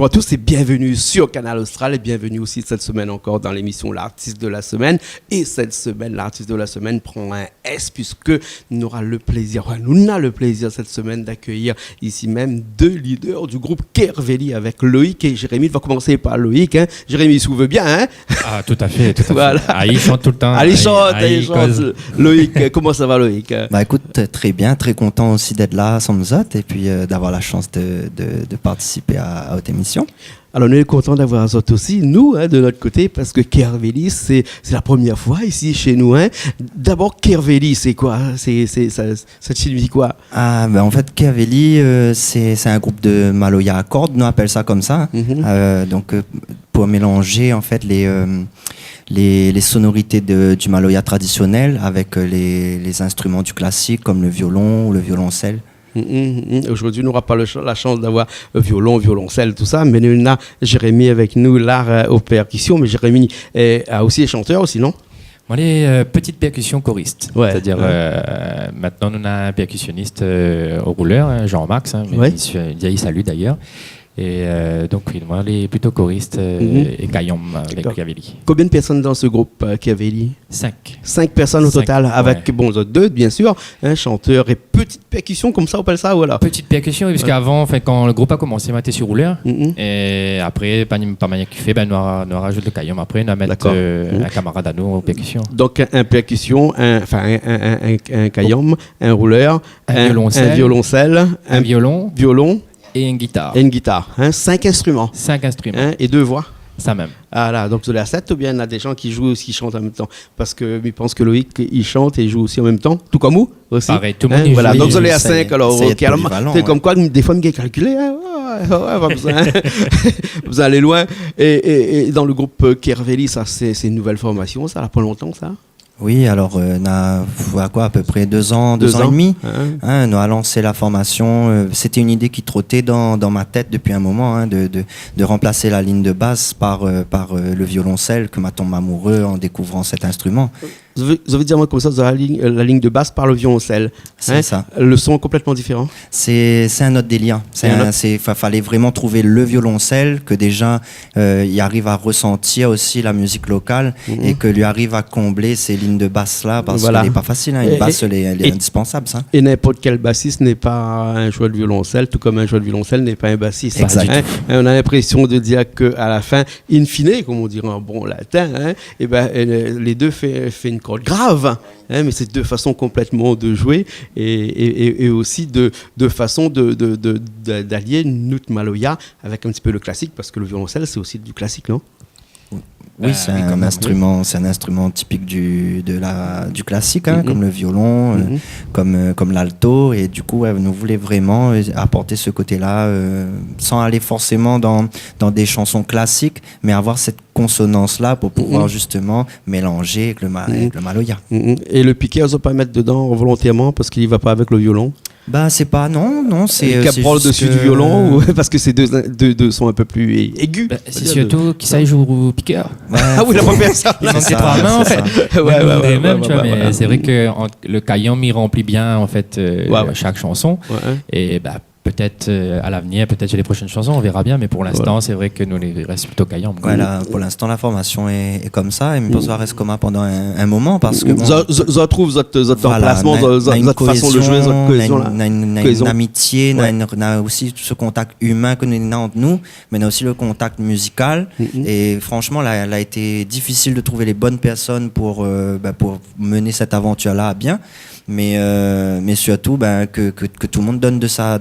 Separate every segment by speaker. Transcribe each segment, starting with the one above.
Speaker 1: Bonjour à tous et bienvenue sur Canal Austral et bienvenue aussi cette semaine encore dans l'émission L'artiste de la semaine. Et cette semaine, l'artiste de la semaine prend un S puisque nous avons le plaisir cette semaine d'accueillir ici même deux leaders du groupe Kervelli avec Loïc et Jérémy. On va commencer par Loïc. Hein. Jérémy, si vous voulez bien. Hein.
Speaker 2: Ah, tout à fait.
Speaker 1: Voilà.
Speaker 2: Ah, il chante tout le temps.
Speaker 1: Allez, chante. Loïc, comment ça va Loïc?
Speaker 3: Bah écoute, très bien, très content aussi d'être là sans nous autres et puis d'avoir la chance de participer à votre émission.
Speaker 1: Alors, nous sommes contents d'avoir Azot aussi, nous, hein, de notre côté, parce que Kervelli, c'est la première fois ici chez nous. Hein. D'abord, Kervelli, c'est quoi? Ça signifie quoi?
Speaker 3: Ah, ben en fait, Kervelli, c'est un groupe de Maloya à cordes, nous appelle ça comme ça. Donc, pour mélanger en fait les sonorités du Maloya traditionnel avec les instruments du classique comme le violon ou le violoncelle.
Speaker 1: Aujourd'hui, nous n'aurons pas la chance d'avoir violon, violoncelle, tout ça, mais nous avons Jérémy avec nous, l'art aux percussions, mais Jérémy a aussi des chanteurs aussi, non?
Speaker 2: Moi, les petites percussions choristes.
Speaker 1: Ouais.
Speaker 2: C'est-à-dire, maintenant, nous avons un percussionniste au rouleur, Jean-Max, il salue d'ailleurs. Et donc, oui, moi, les plutôt choristes et Kayom avec Kervelli.
Speaker 1: Combien de personnes dans ce groupe Kervelli?
Speaker 2: 5.
Speaker 1: 5 personnes au total, avec, bon, deux, bien sûr, un chanteur et petite percussion, comme ça, on appelle ça, voilà.
Speaker 2: Petite percussion, parce qu'avant, quand le groupe a commencé, on était sur rouleur. Et après, pas manière qui fait, nous avons rajouté le Kayom. Après, on va mettre un camarade à nous aux percussions.
Speaker 1: Donc, un percussion, un Kayom, un rouleur, un violoncelle,
Speaker 2: un violon. Et une guitare.
Speaker 1: Et une guitare. 5 instruments.
Speaker 2: 5 instruments.
Speaker 1: Et 2 voix.
Speaker 2: Ça même.
Speaker 1: Ah là, donc de la 7 ou bien il y a des gens qui jouent aussi, qui chantent en même temps? Parce que je pense que Loïc, il chante et il joue aussi en même temps, tout comme vous aussi.
Speaker 2: Pareil, tout le monde
Speaker 1: voilà,
Speaker 2: joue.
Speaker 1: donc vous allez à 5 alors. C'est comme quoi, des fois, je me calculé. Pas besoin. Vous allez loin. Et dans le groupe Kervelli, ça, c'est une nouvelle formation, ça, là, pas longtemps, ça?
Speaker 3: Oui, alors on a à peu près 2 ans et demi. On a lancé la formation. C'était une idée qui trottait dans ma tête depuis un moment, de remplacer la ligne de basse par le violoncelle que m'a tombé amoureux en découvrant cet instrument.
Speaker 1: Vous avez dit comme ça, la ligne de basse par le violoncelle.
Speaker 3: C'est ça.
Speaker 1: Le son est complètement différent.
Speaker 3: C'est un autre délire. Fallait vraiment trouver le violoncelle que déjà il arrive à ressentir aussi la musique locale et que lui arrive à combler ces lignes de basse là parce qu'elle n'est pas facile. Une basse, elle est indispensable. Ça.
Speaker 1: Et n'importe quel bassiste n'est pas un joueur de violoncelle, tout comme un joueur de violoncelle n'est pas un bassiste.
Speaker 3: Exact.
Speaker 1: On a l'impression de dire qu'à la fin, in fine, comme on dirait en bon latin, les deux fait une corde grave, mais c'est deux façons complètement de jouer et aussi de façon d'allier notre Maloya avec un petit peu le classique, parce que le violoncelle c'est aussi du classique, non?
Speaker 3: Oui, c'est un instrument typique du classique, comme le violon, comme l'alto, et du coup, nous voulons vraiment apporter ce côté-là, sans aller forcément dans des chansons classiques, mais avoir cette consonance-là pour pouvoir justement mélanger avec le Maloya.
Speaker 1: Et le piquet, on ne va pas mettre dedans volontairement parce qu'il ne va pas avec le violon?
Speaker 3: Bah c'est pas c'est
Speaker 1: qui prend le dessus du violon ou parce que ces deux sont un peu plus aigus.
Speaker 2: C'est surtout qui ça joue au piqueur.
Speaker 1: Ah oui, la première ça.
Speaker 2: Il manque 3 mains en fait. Mais c'est vrai que le Kayom il remplit bien en fait chaque chanson et peut-être à l'avenir, peut-être sur les prochaines chansons, on verra bien, mais pour l'instant, c'est vrai que nous, il reste plutôt Kayom.
Speaker 3: Voilà, pour l'instant, la formation est comme ça, et ça reste comme ça pendant un moment, parce que...
Speaker 1: Je trouve votre emplacement, votre façon de jouer, votre cohésion.
Speaker 3: On a une amitié, on a aussi ce contact humain que nous avons entre nous, mais on a aussi le contact musical, et franchement, là, il a été difficile de trouver les bonnes personnes pour mener cette aventure-là à bien. Mais surtout que tout le monde donne de sa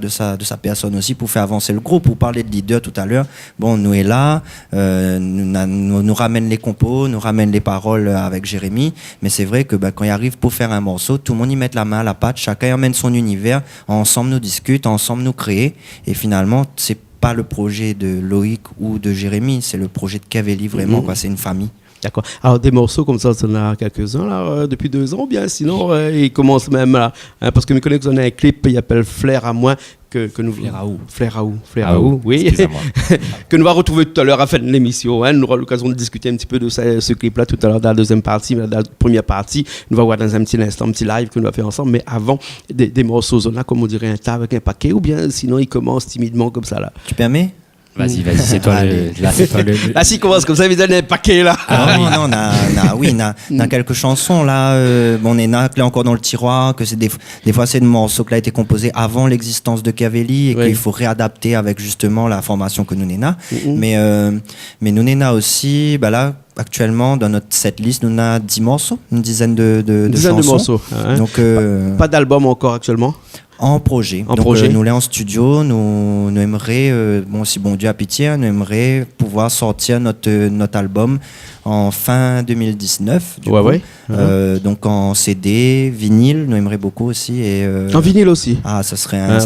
Speaker 3: personne aussi pour faire avancer le groupe. Pour parler de leader tout à l'heure, nous est là, nous ramène les compos, nous ramène les paroles avec Jérémy, mais c'est vrai que quand il arrive pour faire un morceau, tout le monde y met la main à la pâte, chacun emmène son univers, ensemble nous discute, ensemble nous crée, et finalement c'est pas le projet de Loïc ou de Jérémy, c'est le projet de Kervelli vraiment, c'est une famille.
Speaker 1: D'accord. Alors, des morceaux comme ça, on en a quelques-uns là, depuis 2 ans, bien. Sinon, ils commencent même là. Parce que mes collègues, on a un clip, il appelle Flair à moi. Que nous... Flair à où, oui. Que nous va retrouver tout à l'heure à la fin de l'émission. On aura l'occasion de discuter un petit peu de ce clip-là tout à l'heure dans la deuxième partie. Mais dans la première partie, nous allons voir dans un petit instant, un petit live que nous allons faire ensemble. Mais avant, des morceaux, on a, comme on dirait, un tas avec un paquet. Ou bien sinon, ils commencent timidement comme ça là.
Speaker 3: Tu permets?
Speaker 2: Vas-y, c'est toi
Speaker 1: Là, s'il commence comme ça, il donne un paquet là.
Speaker 3: Non, on a quelques chansons là. On est là encore dans le tiroir. Que c'est des fois c'est des morceaux qui a été composé avant l'existence de Cavelli et qu'il faut réadapter avec justement la formation que nous n'ena. Mais nous n'ena aussi, là. Actuellement, dans notre setlist, nous avons 10 morceaux, une dizaine de chansons.
Speaker 1: De morceaux. Hein.
Speaker 3: Donc,
Speaker 1: pas d'album encore actuellement.
Speaker 3: En projet. Nous l'avons en studio, nous aimerions, si bon Dieu a pitié, nous aimerions pouvoir sortir notre album en fin 2019. Donc en CD, vinyle, nous aimerions beaucoup aussi.
Speaker 1: En vinyle aussi.
Speaker 3: Ah, ça serait un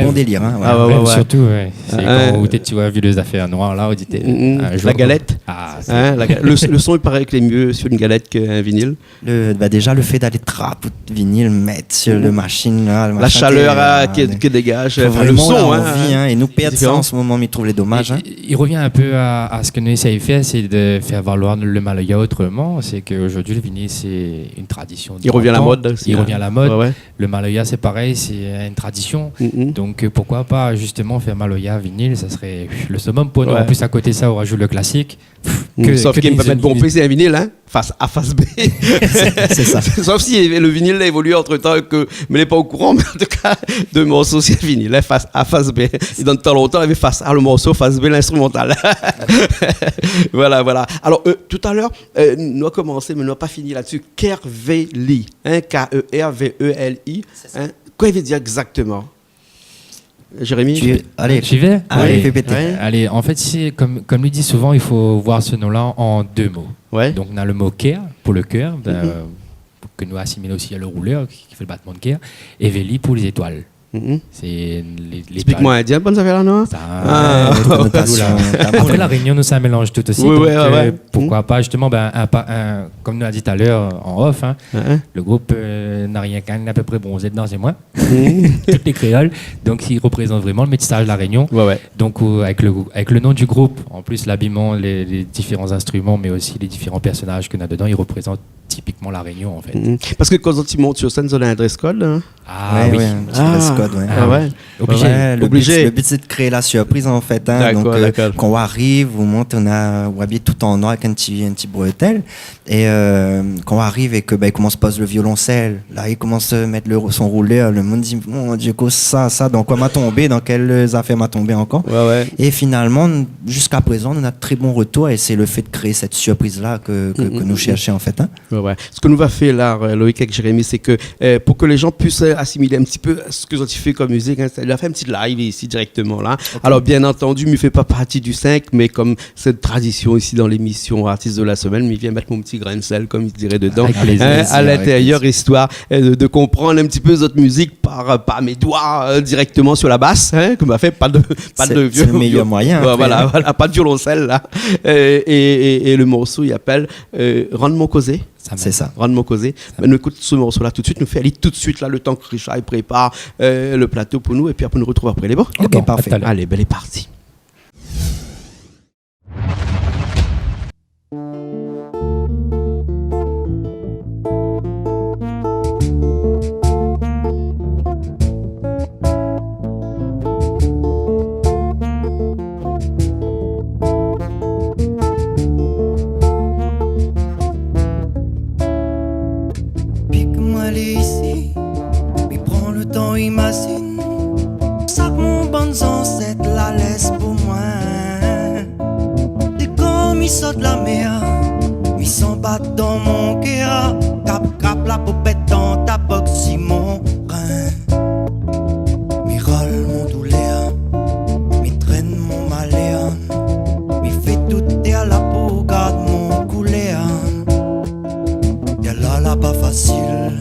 Speaker 3: bon délire. Hein,
Speaker 2: surtout, c'est quand tu as vu les affaires noires là,
Speaker 1: la galette. Le son, il paraît qu'il est mieux sur une galette qu'un vinyle.
Speaker 3: Déjà, le fait d'aller trap ou vinyle, mettre sur le machine là.
Speaker 1: La chaleur qui dégage,
Speaker 3: le son, et nous perdre ça en ce moment, mais trouve les dommages.
Speaker 2: Il revient un peu à ce que nous essayons de faire, c'est de faire valoir le Maloya autrement. C'est qu'aujourd'hui, le vinyle, c'est une tradition.
Speaker 1: Il revient à la mode aussi.
Speaker 2: Il revient à la mode. Le Maloya, c'est pareil, c'est une tradition. Donc pourquoi pas justement faire Maloya vinyle, ça serait le summum pour nous. En plus, à côté de ça, on rajoute le classique.
Speaker 1: Sauf qu'il peut mettre pomper, c'est un vinyle, hein, face A, face B.
Speaker 3: C'est ça.
Speaker 1: Sauf si le vinyle a évolué entre temps, mais il n'est pas au courant, mais en tout cas, 2 morceaux, c'est vinyle, face A, face B. Et dans temps longtemps, il y avait face A, le morceau, face B, l'instrumental. Voilà. Alors, tout à l'heure, nous avons commencé, mais nous n'avons pas fini là-dessus. Kerveli, hein, Kerveli. Hein, quoi il veut dire exactement? Jérémy,
Speaker 2: allez, j'y vais.
Speaker 3: Allez,
Speaker 2: en fait, comme lui dit souvent, il faut voir ce nom-là en 2 mots. Donc, on a le mot cœur pour le cœur, que nous assimilons aussi à le rouleur qui fait le battement de cœur, et Veli pour les étoiles. C'est les
Speaker 1: typiquement indien, bonne affaire là, non?
Speaker 2: Après la réunion, nous ça mélange tout aussi. Pourquoi pas justement, comme nous a dit tout à l'heure en off, le groupe n'a rien qu'un à peu près bronzé dedans, c'est moi. Toutes les créoles, donc ils représentent vraiment le métissage de la Réunion. Donc avec le nom du groupe, en plus l'habillement, les différents instruments, mais aussi les différents personnages qu'on a dedans, ils représentent typiquement la Réunion en fait.
Speaker 1: Parce que quand tu montes sur scène, vous avez un dress code là.
Speaker 3: Un dress code,
Speaker 1: Obligé.
Speaker 3: Le but c'est de créer la surprise en fait. Donc quand on arrive, on habille tout en noir avec un petit bretelle. Et quand on arrive et que il commence à poser le violoncelle, là il commence à mettre son rouleur, le monde dit mon Dieu, ça, dans quoi m'a tombé, dans quelles affaires m'a tombé encore. Et finalement, jusqu'à présent, on a de très bons retours et c'est le fait de créer cette surprise là que nous cherchons en fait.
Speaker 1: Ce que nous va faire là, Loïc avec Jérémy, c'est que pour que les gens puissent assimiler un petit peu ce que tu fais comme musique, il a fait un petit live ici directement là. Alors bien entendu, il ne fait pas partie du 5, mais comme cette tradition ici dans l'émission Artistes de la Semaine, il vient mettre mon petit grain de sel, comme il dirait dedans, à l'intérieur, histoire de comprendre un petit peu votre musique par mes doigts directement sur la basse, comme m'a fait pas de vieux.
Speaker 3: C'est le meilleur moyen.
Speaker 1: Voilà, pas de violoncelle là. Et le morceau il appelle Rendre-moi causer.
Speaker 3: C'est ça.
Speaker 1: Rendre-moi causer. Mais nous écoute ce morceau-là tout de suite. Nous fait aller tout de suite là, le temps que Richard prépare le plateau pour nous. Et puis après, nous retrouver après les bons.
Speaker 3: Ok, parfait.
Speaker 1: Allez, belle est partie.
Speaker 4: Imagine ça que mon bon ancêtre la laisse pour moi. Dès comme il sort de la mer, il s'en bat dans mon cœur. Cap la popette dans ta boxe, si mon rein. Mi rôle mon douleur, mi traîne mon malheur, mi fait tout et à la peau, garde mon couleur. Y'a là pas facile,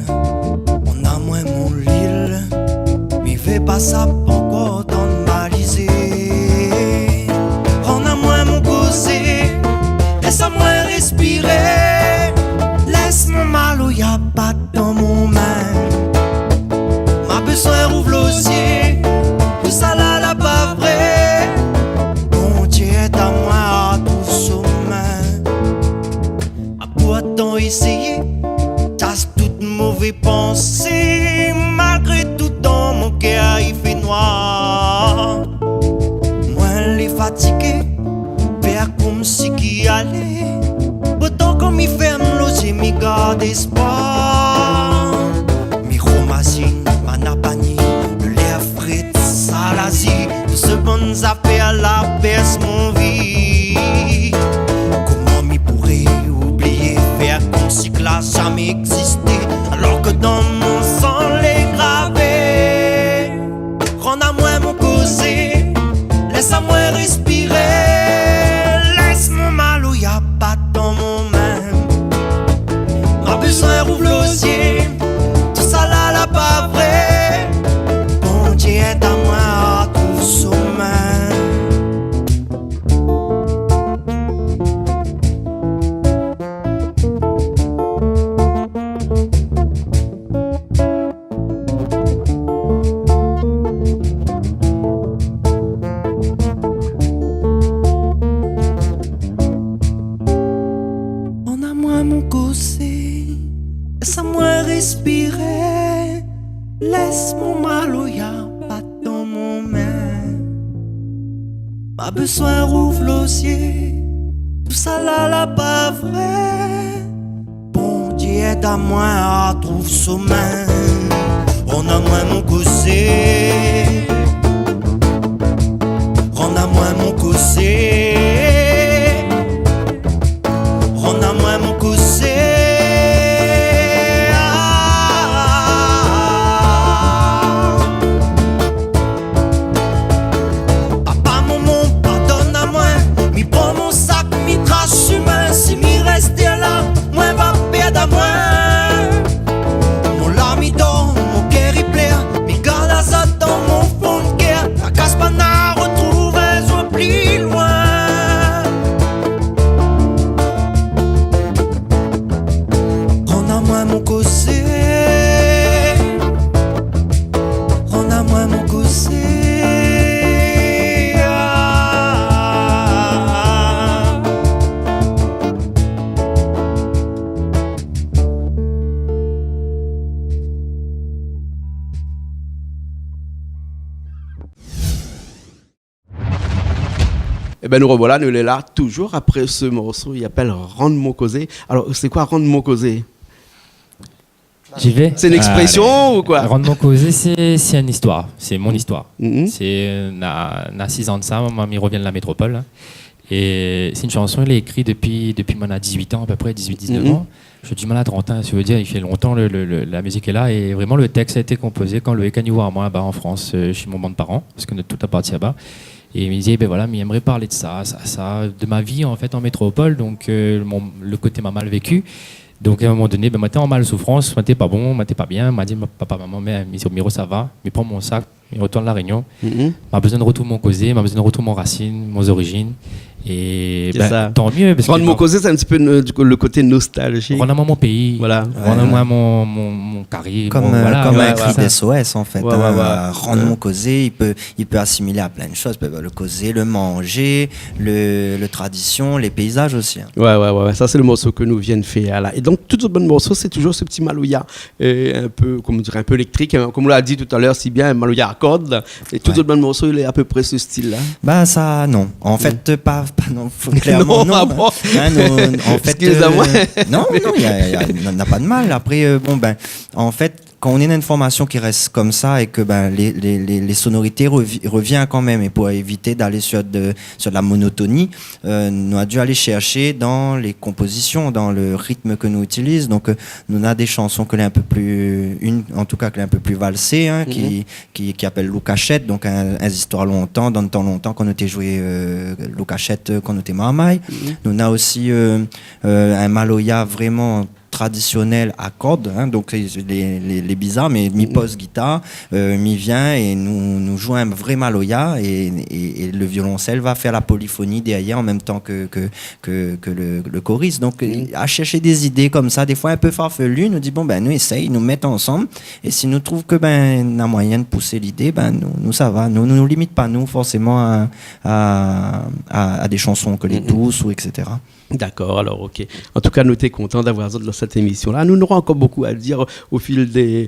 Speaker 4: on a moins mon l'île. Fais pas ça encore normalisé. Rends à moi mon causé, laisse-moi respirer. Laisse mon mal où y'a pas dans mon main. Ma besoin rouvre l'osier, tout ça là pas vrai. Mon Dieu est à moi à tout sommet. À pourtant essayer, chasse toute mauvaise pensée. Malgré tout dans mon cœur il fait noir. Moi les laisse mon maloya pas dans mon main. Pas besoin rouvre l'osier, tout ça là pas vrai. Bon Dieu aide à moi à trouver sommeil. On a moins mon causé, on a moins mon causé, on a moins mon causé. Papa, maman, pardonne à moi, mi prends mon sac, mi trace humain, si mi reste là, moi va perdre à moi. Mon lami dans mon cœur il plaire, mi garde à ça dans mon fond de cœur, la casse pas n'a retrouvé un plus loin. On a moins mon causé, on a moins mon causé.
Speaker 1: Eh ben nous revoilà, nous sommes là toujours après ce morceau, il appelle Rendre mon causé. Alors c'est quoi Rendre mon causé?
Speaker 2: J'y vais.
Speaker 1: C'est une expression ou quoi?
Speaker 2: Rendre mon causé, c'est une histoire, c'est mon histoire.
Speaker 1: Mhm.
Speaker 2: C'est na 6 ans de ça, maman m'y revient de la métropole. Et c'est une chanson, elle est écrite depuis mon a 18 ans, à peu près 18-19 ans. Je suis du mal à 30 ans, ça veut dire il fait longtemps, la musique est là. Et vraiment, le texte a été composé quand le Ekaniwo à moi, en France, chez mon bon de parents, parce que tout appartient là-bas. Et il me disait, ben voilà, mais il aimerait parler de ça, de ma vie en fait en métropole, donc le côté m'a mal vécu. Donc à un moment donné, ben moi t'es en mal souffrance, moi t'es pas bon, moi t'es pas bien. M'a dit papa, maman, mais Miro ça va, mais prends mon sac, il retourne à la Réunion. M'a besoin de retrouver mon causé, m'a besoin de retrouver mon racine, mon origine. Et ben, tant mieux. Parce
Speaker 1: que mon causé, c'est un petit peu le côté nostalgique.
Speaker 2: Rends-moi mon pays,
Speaker 1: voilà.
Speaker 2: Rends-moi mon carré.
Speaker 3: Comme un cri d'SOS en fait. Rendre mon causé, il peut assimiler à plein de choses. Le causé, le manger, le tradition, les paysages aussi. Hein.
Speaker 1: Ouais. Ça, c'est le morceau que nous viennent faire là. Et donc, tout ce bon morceau, c'est toujours ce petit maloya, un peu, comme on dirait, un peu électrique. Comme on l'a dit tout à l'heure, si bien, un maloya à cordes. Et tout ce bon morceau, il est à peu près ce style-là.
Speaker 3: Bah, ça, non. En fait, pas non, clairement non.
Speaker 1: Bon.
Speaker 3: En fait,
Speaker 1: excusez-moi.
Speaker 3: Non, il n'y a pas de mal. Après, en fait, quand on est dans une formation qui reste comme ça et que les sonorités reviennent quand même, et pour éviter d'aller sur de la monotonie, nous a dû aller chercher dans les compositions, dans le rythme que nous utilisons. Donc, nous avons des chansons que l'est un peu plus, en tout cas que l'est un peu plus valsée, hein, qui appelle Loukachette, donc un histoire longtemps, dans le temps longtemps qu'on était joué Loukachette, qu'on était Marmaille. Nous avons aussi un maloya vraiment traditionnel à cordes, hein, donc les bizarres, mais mi pose guitare, mi vient et nous jouons un vrai maloya et le violoncelle va faire la polyphonie derrière en même temps que le choriste. Donc à chercher des idées comme ça, des fois un peu farfelues, nous dit nous essaye, nous mettons ensemble et si nous trouvons que on a moyen de pousser l'idée, nous ça va, nous limite pas nous forcément à des chansons que les douces ou etc.
Speaker 1: D'accord, alors ok. En tout cas, nous sommes contents d'avoir dans cette émission-là. Nous aurons encore beaucoup à dire au fil des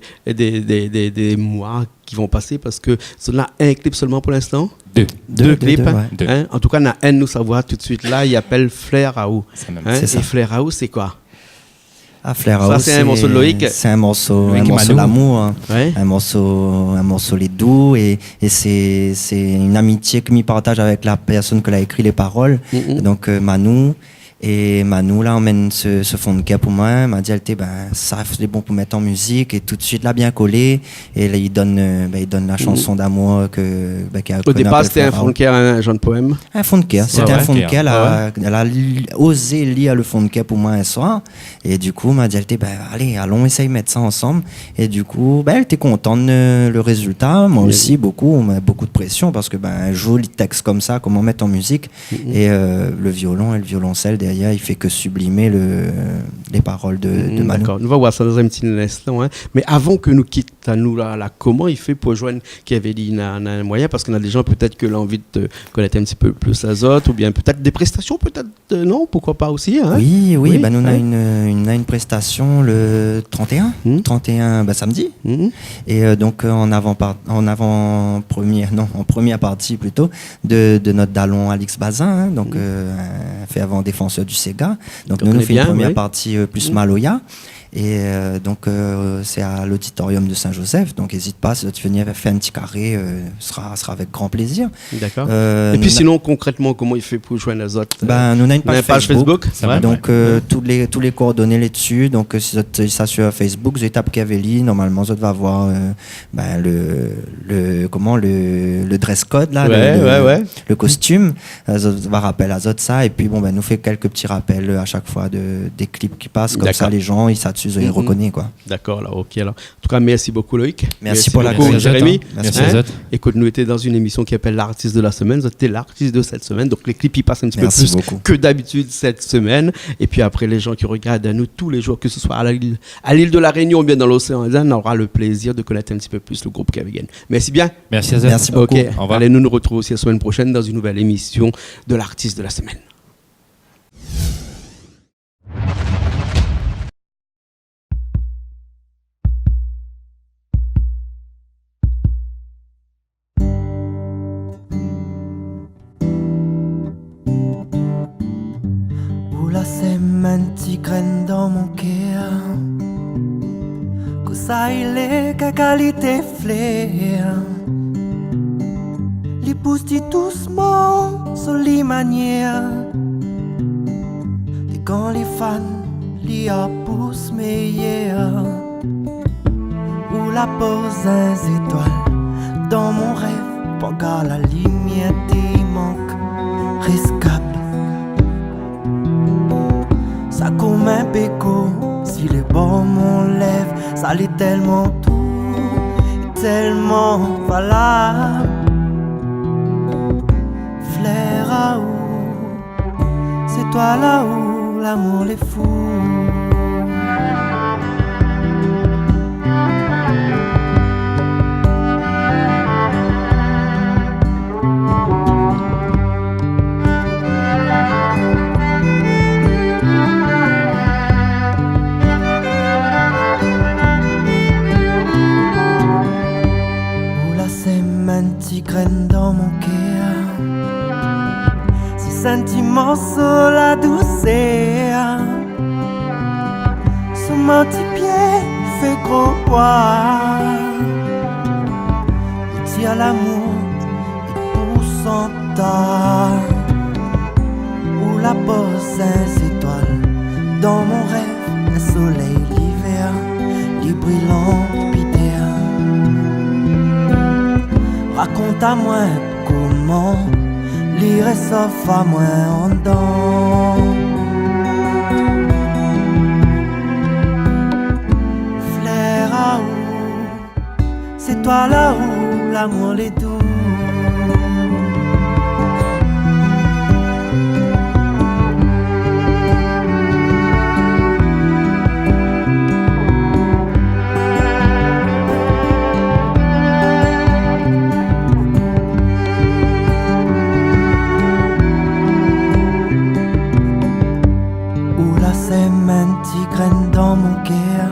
Speaker 1: mois qui vont passer parce que cela a un clip seulement pour l'instant. Deux clips.
Speaker 3: Deux.
Speaker 1: Hein? En tout cas, on a un nous savoir tout de suite là. Il appelle Flair Raoult.
Speaker 3: C'est ça.
Speaker 1: Et Flair Raoult, c'est quoi?
Speaker 3: Flair Raoult,
Speaker 1: c'est un morceau de Loïc.
Speaker 3: C'est un morceau d'amour, hein. Ouais. un morceau les doux et c'est une amitié que m'y partage avec la personne que l'a écrit les paroles. Donc Manou. Et Manou là emmène ce fond de cœur pour moi, m'a dit ça c'est bon pour mettre en musique et tout de suite là bien collé et là il donne la chanson d'amour que
Speaker 1: au départ c'était un fond de cœur, un genre de poème.
Speaker 3: Un fond de cœur, c'était un fond de cœur, elle a osé lire le fond de cœur pour moi un soir et du coup m'a dit allez allons essayer de mettre ça ensemble et du coup elle était contente de le résultat, moi aussi beaucoup de pression parce que un joli texte comme ça comment mettre en musique et le violon et le violoncelle derrière, il fait que sublimer les paroles de Manu.
Speaker 1: D'accord, nous allons voir ça dans un petit instant. Hein. Mais avant que nous quittions là, comment il fait pour joindre qui avait dit un moyen, parce qu'on a des gens peut-être que l'envie de connaître un petit peu plus Azote, ou bien peut-être des prestations, peut-être non, pourquoi pas aussi. Hein.
Speaker 3: Oui, ben, nous on a une prestation le 31, 31 ben, samedi. Et donc en première partie plutôt de notre dallon Alix Bazin, hein, donc fait avant défenseur du Sega. Donc nous fait une première partie plus Maloya. Et donc c'est à l'auditorium de Saint-Joseph, donc n'hésite pas, si tu venir faire un petit carré, sera avec grand plaisir.
Speaker 1: D'accord. Et puis sinon concrètement, comment il fait pour joindre Azote?
Speaker 3: Ben nous on a une page Facebook.
Speaker 1: Ouais,
Speaker 3: donc tous les coordonnées là-dessus. Donc si tu ça sur Facebook, vous tapez Keveli, normalement vous va avoir le dress code là, le costume. Ça va rappeler Azote ça, et puis bon ben nous fait quelques petits rappels à chaque fois des clips qui passent, comme ça les gens ils il reconnaît quoi.
Speaker 1: D'accord, là, ok. Alors. En tout cas, merci beaucoup Loïc.
Speaker 3: Merci pour
Speaker 1: beaucoup, Jérémy.
Speaker 3: Merci
Speaker 1: Azote. Écoute, nous étions dans une émission qui s'appelle l'artiste de la semaine. C'était l'artiste de cette semaine. Donc les clips ils passent un petit peu plus que d'habitude cette semaine. Et puis après, les gens qui regardent à nous tous les jours, que ce soit à l'île de la Réunion ou bien dans l'océan Indien, on aura le plaisir de connaître un petit peu plus le groupe Kavigan. Merci bien.
Speaker 2: Merci Azote.
Speaker 3: Merci beaucoup.
Speaker 1: Okay. Au revoir. Allez, nous retrouvons aussi la semaine prochaine dans une nouvelle émission de l'artiste de la semaine.
Speaker 4: Un petit graine dans mon cœur, que ça il est qu'à qualité flair. Les pousse doucement sur les manières. Et quand les fans les poussent meilleurs, ou la pose un étoile dans mon rêve, pendant la lumière des manques risquables. Ça comme un béco, si le bon m'enlève, ça l'est tellement doux, tellement valable. Flair à où, c'est toi là où l'amour les fou. Graine dans mon cœur, si sentiment sur la douceur, sur mon petit pied fait gros poids, il tire l'amour et pousse en tas, où la pose un étoile dans mon rêve, un soleil l'hiver, les brillants pidères. Raconte à moi comment lire sauf à moi en dedans. Flair à où, c'est toi là où l'amour les doux. Dans mon cœur,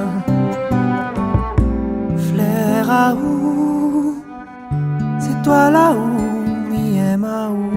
Speaker 4: flair à où, c'est toi là où, mi aime à où.